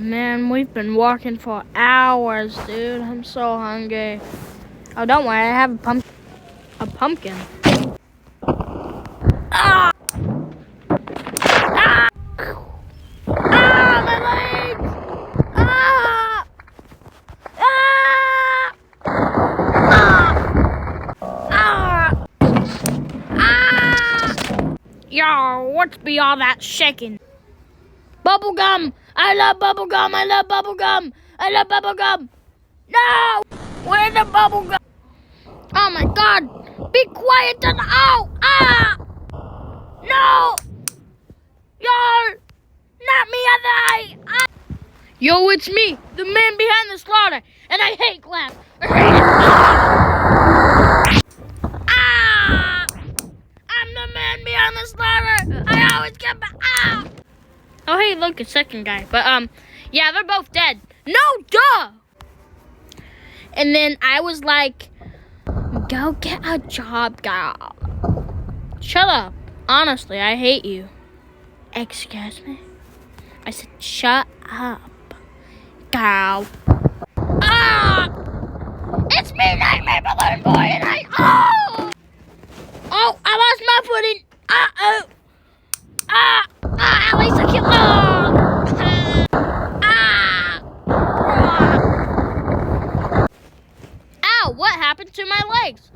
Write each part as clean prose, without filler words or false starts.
Man, we've been walking for hours, dude. I'm so hungry. Oh, don't worry, I have a pumpkin. Ah! Ah! Ah, my legs! Ah! Ah! Ah! Yo, what's be all that shaking? Bubblegum! I love bubblegum! I love bubblegum! I love bubblegum! No! Where's the bubblegum? Oh my god! Be quiet and oh! Ah! No! Yo! Not me, I! Yo, it's me, the man behind the slaughter, and I hate glass. I hate it. Ah! I'm the man behind the slaughter. I always get back. Ah! Oh, hey, look, a second guy. But, yeah, they're both dead. No, duh! And then I was like, go get a job, girl. Shut up. Honestly, I hate you. Excuse me? I said, shut up, girl. Ah! It's me, Nightmare Balloon Boy, and Oh, I lost my footing. Uh-oh. At least I killed... Ow, what happened to my legs?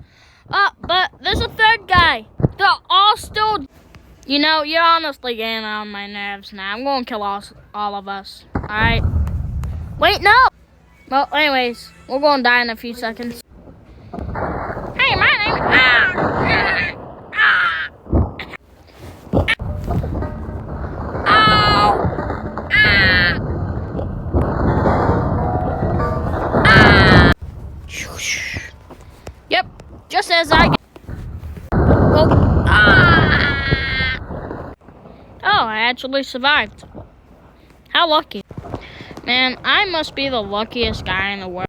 But there's a third guy. They're all still... You know, you're honestly getting on my nerves now. I'm going to kill all of us. Alright? Wait, no! Well, anyways, we're going to die in a few seconds. Hey, my name is... Yep, just as I get... Oh, I actually survived. How lucky. Man, I must be the luckiest guy in the world.